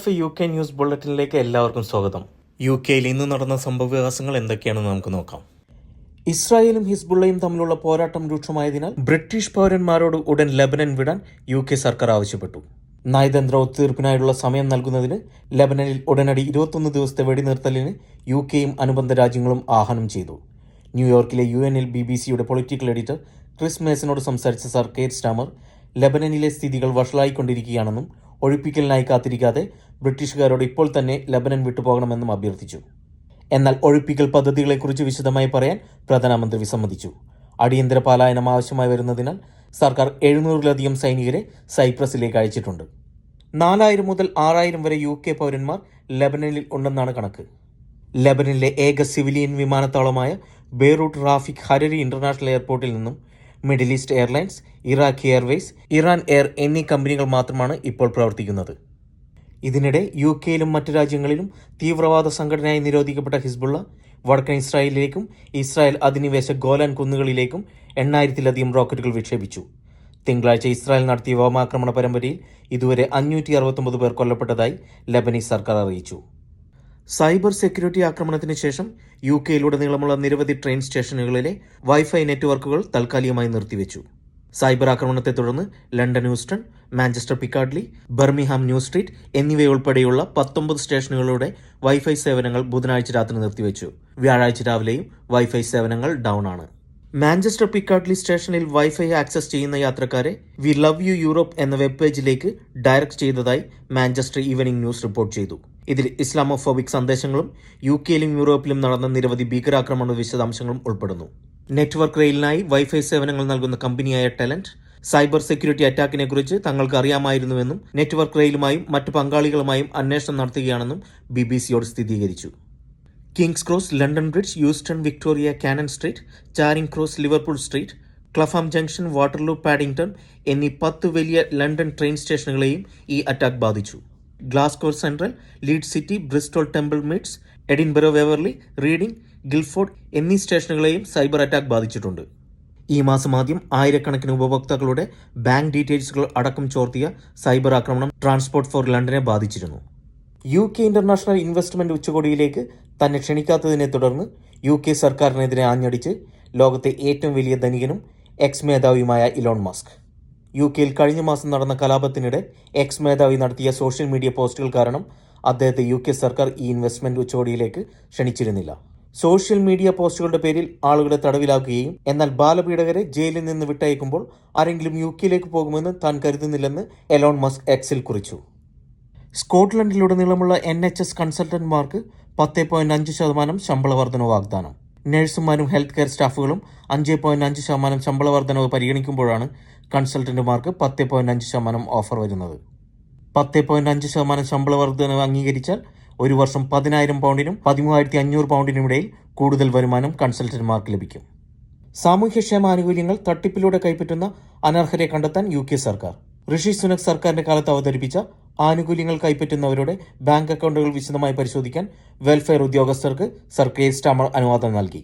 NFI UK news ബുള്ളറ്റിനിലേക്ക് എല്ലാവർക്കും സ്വാഗതം. UK-യിൽ ഇന്ന് നടന്ന സംഭവവികാസങ്ങൾ എന്തൊക്കെയാണെന്ന് നമുക്ക് നോക്കാം. ഇസ്രായേലും ഹിസ്ബുള്ളയും തമ്മിലുള്ള പോരാട്ടം രൂക്ഷമായതിനാൽ ബ്രിട്ടീഷ് പൗരന്മാരോട് ഉടൻ ലെബനൻ വിടാൻ UK സർക്കാർ ആവശ്യപ്പെട്ടു. നയതന്ത്ര ഒത്തുതീർപ്പിനായുള്ള സമയം നൽകുന്നതിന് ലെബനനിൽ ഉടനടി 21 ദിവസത്തെ വെടിനിർത്തലിന് UK-യും അനുബന്ധ രാജ്യങ്ങളും ആഹ്വാനം ചെയ്തു. ന്യൂയോർക്കിലെ UNൽ BBC-യുടെ പൊളിറ്റിക്കൽ എഡിറ്റർ ക്രിസ് മേസനോട് സംസാരിച്ച സർ കെയ്ർ സ്റ്റാമർ ലെബനനിലെ സ്ഥിതികൾ വഷളായിക്കൊണ്ടിരിക്കുകയാണെന്നും ഒഴിപ്പിക്കലിനായി കാത്തിരിക്കാതെ ബ്രിട്ടീഷുകാരോട് ഇപ്പോൾ തന്നെ ലെബനൻ വിട്ടുപോകണമെന്നും അഭ്യർത്ഥിച്ചു. എന്നാൽ ഒഴിപ്പിക്കൽ പദ്ധതികളെക്കുറിച്ച് വിശദമായി പറയാൻ പ്രധാനമന്ത്രി വിസമ്മതിച്ചു. അടിയന്തര പലായനം ആവശ്യമായി വരുന്നതിനാൽ സർക്കാർ 700-ലധികം സൈനികരെ സൈപ്രസിലേക്ക് അയച്ചിട്ടുണ്ട്. 4000 മുതൽ 6000 വരെ UK പൗരന്മാർ ലെബനനിൽ ഉണ്ടെന്നാണ് കണക്ക്. ലെബനനിലെ ഏക സിവിലിയൻ വിമാനത്താവളമായ ബെയ്റൂട്ട് റാഫിക് ഹരരി ഇന്റർനാഷണൽ എയർപോർട്ടിൽ നിന്നും middle east airlines, Iraq Airways, Iran air എന്നീ കമ്പനികൾ മാത്രമാണ് ഇപ്പോൾ പ്രവർത്തിക്കുന്നത്. ഇതിനിടെ UK-യിലും മറ്റു രാജ്യങ്ങളിലും തീവ്രവാദ സംഘടനയായി നിരോധിക്കപ്പെട്ട ഹിസ്ബുള്ള വടക്കൻ ഇസ്രായേലിലേക്കും ഇസ്രായേൽ അധിനിവേശ ഗോലാൻ കുന്നുകളിലേക്കും 8000-ലധികം റോക്കറ്റുകൾ വിക്ഷേപിച്ചു. തിങ്കളാഴ്ച ഇസ്രായേൽ നടത്തിയ വ്യോമാക്രമണ പരമ്പരയിൽ ഇതുവരെ 569 പേർ കൊല്ലപ്പെട്ടതായി ലെബനീസ് സർക്കാർ അറിയിച്ചു. സൈബർ സെക്യൂരിറ്റി ആക്രമണത്തിന് ശേഷം UK-യിലുടനീളമുള്ള നിരവധി ട്രെയിൻ സ്റ്റേഷനുകളിലെ വൈഫൈ നെറ്റ്വർക്കുകൾ താൽക്കാലികമായി നിർത്തിവെച്ചു. സൈബർ ആക്രമണത്തെ തുടർന്ന് London Euston, Manchester Piccadilly, Birmingham New Street എന്നിവയുൾപ്പെടെയുള്ള 19 സ്റ്റേഷനുകളുടെ വൈഫൈ സേവനങ്ങൾ ബുധനാഴ്ച രാത്രി നിർത്തിവെച്ചു. വ്യാഴാഴ്ച രാവിലെയും വൈഫൈ സേവനങ്ങൾ ഡൗൺ ആണ്. മാഞ്ചസ്റ്റർ പിക്കാഡ്ലി സ്റ്റേഷനിൽ വൈഫൈ ആക്സസ് ചെയ്യുന്ന യാത്രക്കാരെ വി ലവ് യു യൂറോപ്പ് എന്ന വെബ് പേജിലേക്ക് ഡയറക്ട് ചെയ്തതായി മാഞ്ചസ്റ്റർ ഈവനിംഗ് ന്യൂസ് റിപ്പോർട്ട് ചെയ്തു. ഇതിൽ ഇസ്ലാമോഫോബിക് സന്ദേശങ്ങളും UK-യിലും യൂറോപ്പിലും നടന്ന നിരവധി ഭീകരാക്രമണ വിശദാംശങ്ങളും ഉൾപ്പെടുന്നു. നെറ്റ്വർക്ക് റെയിലിനായി വൈഫൈ സേവനങ്ങൾ നൽകുന്ന കമ്പനിയായ ടെലന്റ് സൈബർ സെക്യൂരിറ്റി അറ്റാക്കിനെ കുറിച്ച് തങ്ങൾക്ക് അറിയാമായിരുന്നുവെന്നും നെറ്റ്വർക്ക് റെയിലുമായും മറ്റ് പങ്കാളികളുമായും അന്വേഷണം നടത്തുകയാണെന്നും BBC-യോട് സ്ഥിരീകരിച്ചു. King's Cross, London Bridge, Euston Victoria Cannon Street, Charing Cross, Liverpool Street, Clapham Junction, Waterloo, Paddington എന്നീ 10 വലിയ ലണ്ടൻ ട്രെയിൻ സ്റ്റേഷനുകളെയും ഈ അറ്റാക്ക് ബാധിച്ചു. Glasgow Central, Leeds City, Bristol Temple Meads, Edinburgh Waverley, Reading, Guildford എന്നീ സ്റ്റേഷനുകളെയും സൈബർ അറ്റാക്ക് ബാധിച്ചിട്ടുണ്ട്. ഈ മാസം ആദ്യം ആയിരക്കണക്കിന് ഉപഭോക്താക്കളുടെ ബാങ്ക് ഡീറ്റെയിൽസുകൾ അടക്കം ചോർത്തിയ സൈബർ ആക്രമണം ട്രാൻസ്പോർട്ട് ഫോർ ലണ്ടനെ ബാധിച്ചിരുന്നു. UK ഇന്റർനാഷണൽ ഇൻവെസ്റ്റ്മെന്റ് ഉച്ചകോടിയിലേക്ക് തന്നെ ക്ഷണിക്കാത്തതിനെ തുടർന്ന് UK സർക്കാരിനെതിരെ ആഞ്ഞടിച്ച് ലോകത്തെ ഏറ്റവും വലിയ ധനികനും എക്സ് മേധാവിയുമായ ഇലോൺ മസ്ക്. UK-യിൽ കഴിഞ്ഞ മാസം നടന്ന കലാപത്തിനിടെ എക്സ് മേധാവി നടത്തിയ സോഷ്യൽ മീഡിയ പോസ്റ്റുകൾ കാരണം അദ്ദേഹത്തെ UK സർക്കാർ ഈ ഇൻവെസ്റ്റ്മെന്റ് ഉച്ചകോടിയിലേക്ക് ക്ഷണിച്ചിരുന്നില്ല. സോഷ്യൽ മീഡിയ പോസ്റ്റുകളുടെ പേരിൽ ആളുകളെ തടവിലാക്കുകയും എന്നാൽ ബാലപീഡകരെ ജയിലിൽ നിന്ന് വിട്ടയക്കുമ്പോൾ ആരെങ്കിലും UK-യിലേക്ക് പോകുമെന്ന് താൻ കരുതുന്നില്ലെന്ന് എലോൺ മസ്ക് എക്സിൽ കുറിച്ചു. സ്കോട്ട്ലൻഡിലുടനീളമുള്ള NHS കൺസൾട്ടന്റ്മാർക്ക് 10.5% ശമ്പള വർധന വാഗ്ദാനം. നഴ്സുമാരും ഹെൽത്ത് കെയർ സ്റ്റാഫുകളും 5.5% ശമ്പള വർധനവ് പരിഗണിക്കുമ്പോഴാണ് കൺസൾട്ടന്റുമാർക്ക് 10.5% ഓഫർ വരുന്നത്. 10.5% ശമ്പള വർധനവ് അംഗീകരിച്ചാൽ ഒരു വർഷം 10,000 പൗണ്ടിനും 13,500 പൗണ്ടിനും ഇടയിൽ കൂടുതൽ വരുമാനം കൺസൾട്ടന്റുമാർക്ക് ലഭിക്കും. സാമൂഹ്യക്ഷേമ ആനുകൂല്യങ്ങൾ തട്ടിപ്പിലൂടെ കൈപ്പറ്റുന്ന അനർഹരെ കണ്ടെത്താൻ UK സർക്കാർ. ഋഷി സുനക് സർക്കാരിന്റെ കാലത്ത് അവതരിപ്പിച്ച ആനുകൂല്യങ്ങൾ കൈപ്പറ്റുന്നവരുടെ ബാങ്ക് അക്കൗണ്ടുകൾ വിശദമായി പരിശോധിക്കാൻ വെൽഫെയർ ഉദ്യോഗസ്ഥർക്ക് സർ കെയ്ർ സ്റ്റാമർ അനുവാദം നൽകി.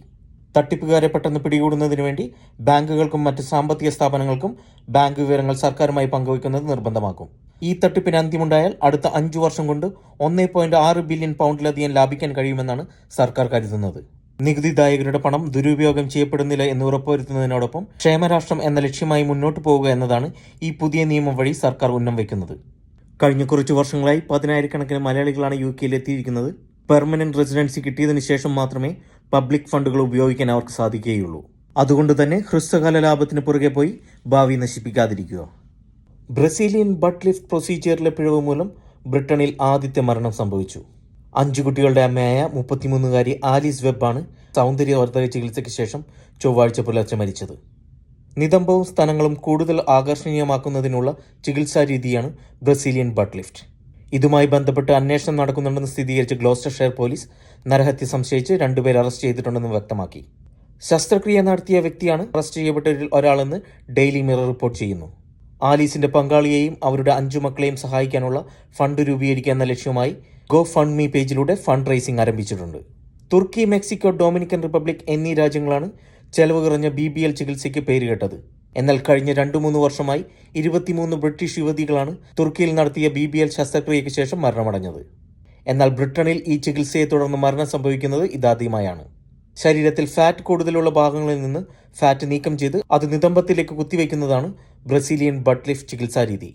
തട്ടിപ്പുകാരെ പെട്ടെന്ന് പിടികൂടുന്നതിനു വേണ്ടി ബാങ്കുകൾക്കും മറ്റ് സാമ്പത്തിക സ്ഥാപനങ്ങൾക്കും ബാങ്ക് വിവരങ്ങൾ സർക്കാരുമായി പങ്കുവയ്ക്കുന്നത് നിർബന്ധമാക്കും. ഈ തട്ടിപ്പിന് അന്ത്യമുണ്ടായാൽ അടുത്ത 5 വർഷം കൊണ്ട് 1.6 ബില്യൺ പൗണ്ടിലധികം ലാഭിക്കാൻ കഴിയുമെന്നാണ് സർക്കാർ കരുതുന്നത്. നികുതിദായകരുടെ പണം ദുരുപയോഗം ചെയ്യപ്പെടുന്നില്ല എന്ന് ഉറപ്പുവരുത്തുന്നതിനോടൊപ്പം ക്ഷേമരാഷ്ട്രം എന്ന ലക്ഷ്യമായി മുന്നോട്ട് പോവുക എന്നതാണ് ഈ പുതിയ നിയമം വഴി സർക്കാർ ഉന്നം വയ്ക്കുന്നത്. കഴിഞ്ഞ കുറച്ചു വർഷങ്ങളായി 10,000-കണക്കിന് മലയാളികളാണ് UK-യിൽ എത്തിയിരിക്കുന്നത്. പെർമനന്റ് റെസിഡൻസി കിട്ടിയതിനു ശേഷം മാത്രമേ പബ്ലിക് ഫണ്ടുകൾ ഉപയോഗിക്കാൻ അവർക്ക് സാധിക്കുകയുള്ളൂ. അതുകൊണ്ട് തന്നെ ഹ്രസ്വകാല ലാഭത്തിന് പുറകെ പോയി ഭാവി നശിപ്പിക്കാതിരിക്കുക. ബ്രസീലിയൻ ബട്ട് ലിഫ്റ്റ് പ്രൊസീജിയറിലെ പിഴവ് മൂലം ബ്രിട്ടനിൽ ആദ്യത്തെ മരണം സംഭവിച്ചു. 5 കുട്ടികളുടെ അമ്മയായ 33-കാരി ആലീസ് വെബാണ് സൗന്ദര്യവർദ്ധക ചികിത്സയ്ക്ക് ശേഷം ചൊവ്വാഴ്ച പുലർച്ചെ മരിച്ചത്. നിതംബവും സ്തനങ്ങളും കൂടുതൽ ആകർഷണീയമാക്കുന്നതിനുള്ള ചികിത്സാ രീതിയാണ് ബ്രസീലിയൻ ബട്ട് ലിഫ്റ്റ്. ഇതുമായി ബന്ധപ്പെട്ട് അന്വേഷണം നടക്കുന്നുണ്ടെന്ന് സ്ഥിരീകരിച്ച ഗ്ലോസ്റ്റർഷെയർ പോലീസ് നരഹത്യ സംശയിച്ച് 2 പേരെ അറസ്റ്റ് ചെയ്തിട്ടുണ്ടെന്ന് വ്യക്തമാക്കി. ശസ്ത്രക്രിയ നടത്തിയ വ്യക്തിയാണ് അറസ്റ്റ് ചെയ്യപ്പെട്ടവരിൽ ഒരാളെന്ന് ഡെയിലി മിറർ റിപ്പോർട്ട് ചെയ്യുന്നു. ആലീസിന്റെ പങ്കാളിയെയും അവരുടെ 5 മക്കളെയും സഹായിക്കാനുള്ള ഫണ്ട് രൂപീകരിക്കുക എന്ന ലക്ഷ്യവുമായി ഗോ ഫണ്ട് മീ പേജിലൂടെ ഫണ്ട് റൈസിംഗ് ആരംഭിച്ചിട്ടുണ്ട്. തുർക്കി, മെക്സിക്കോ, ഡൊമിനിക്കൻ റിപ്പബ്ലിക് എന്നീ രാജ്യങ്ങളാണ് ചെലവ് കുറഞ്ഞ BBL ചികിത്സയ്ക്ക് പേരുകേട്ടത്. എന്നാൽ കഴിഞ്ഞ 2-3 വർഷമായി 23 ബ്രിട്ടീഷ് യുവതികളാണ് തുർക്കിയിൽ നടത്തിയ BBL ശസ്ത്രക്രിയയ്ക്ക് ശേഷം മരണമടഞ്ഞത്. എന്നാൽ ബ്രിട്ടനിൽ ഈ ചികിത്സയെ തുടർന്ന് മരണം സംഭവിക്കുന്നത് ഇതാദ്യമായാണ്. ശരീരത്തിൽ ഫാറ്റ് കൂടുതലുള്ള ഭാഗങ്ങളിൽ നിന്ന് ഫാറ്റ് നീക്കം ചെയ്ത് അത് നിതംബത്തിലേക്ക് കുത്തിവയ്ക്കുന്നതാണ് ബ്രസീലിയൻ ബട്ട് ലിഫ്റ്റ് ചികിത്സാ രീതി.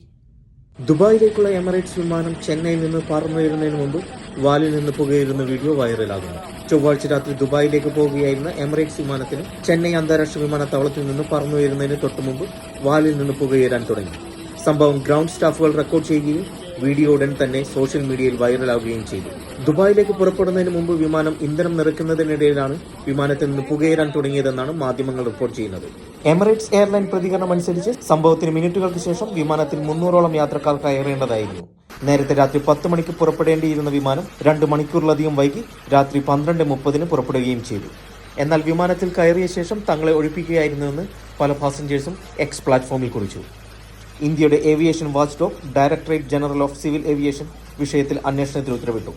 ദുബായിലേക്കുള്ള എമിറേറ്റ്സ് വിമാനം ചെന്നൈയിൽ നിന്ന് പറന്നുയരുന്നതിന് മുമ്പ് വാലിൽ നിന്ന് പുകയുന്ന വീഡിയോ വൈറലാകുന്നു. ചൊവ്വാഴ്ച രാത്രി ദുബായിലേക്ക് പോവുകയായിരുന്ന എമിറേറ്റ്സ് വിമാനത്തിന് ചെന്നൈ അന്താരാഷ്ട്ര വിമാനത്താവളത്തിൽ നിന്ന് പറന്നുയരുന്നതിന് തൊട്ടുമുമ്പ് വാലിൽ നിന്ന് പുകയുരാൻ തുടങ്ങി. സംഭവം ഗ്രൗണ്ട് സ്റ്റാഫുകൾ റെക്കോർഡ് ചെയ്യുകയും വീഡിയോ ഉടൻ തന്നെ സോഷ്യൽ മീഡിയയിൽ വൈറലാവുകയും ചെയ്തു. ദുബായിലേക്ക് പുറപ്പെടുന്നതിന് മുമ്പ് വിമാനം ഇന്ധനം നിറയ്ക്കുന്നതിനിടയിലാണ് വിമാനത്തിൽ നിന്ന് പുകയുരാൻ തുടങ്ങിയതെന്നാണ് മാധ്യമങ്ങൾ റിപ്പോർട്ട് ചെയ്യുന്നത്. എമിറേറ്റ്സ് എയർലൈൻ പ്രതികരണം അനുസരിച്ച് സംഭവത്തിന് മിനിറ്റുകൾക്ക് ശേഷം വിമാനത്തിൽ 300ഓളം യാത്രക്കാർ കയറേണ്ടതായിരുന്നു. നേരത്തെ രാത്രി 10 മണിക്ക് പുറപ്പെടേണ്ടിയിരുന്ന വിമാനം 2 മണിക്കൂറിലധികം വൈകി രാത്രി 12:30 പുറപ്പെടുകയും ചെയ്തു. എന്നാൽ വിമാനത്തിൽ കയറിയ ശേഷം തങ്ങളെ ഒഴിപ്പിക്കുകയായിരുന്നുവെന്ന് പല പാസഞ്ചേഴ്സും എക്സ് പ്ലാറ്റ്ഫോമിൽ കുറിച്ചു. ഇന്ത്യയുടെ aviation watch dog directorate general of civil aviation വിഷയത്തിൽ അന്വേഷണത്തിന് ഉത്തരവിട്ടു.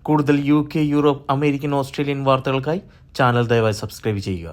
കൂടുതൽ UK, യൂറോപ്പ്, അമേരിക്കൻ, ഓസ്ട്രേലിയൻ വാർത്തകൾക്കായി ചാനൽ ദയവായി സബ്സ്ക്രൈബ് ചെയ്യുക.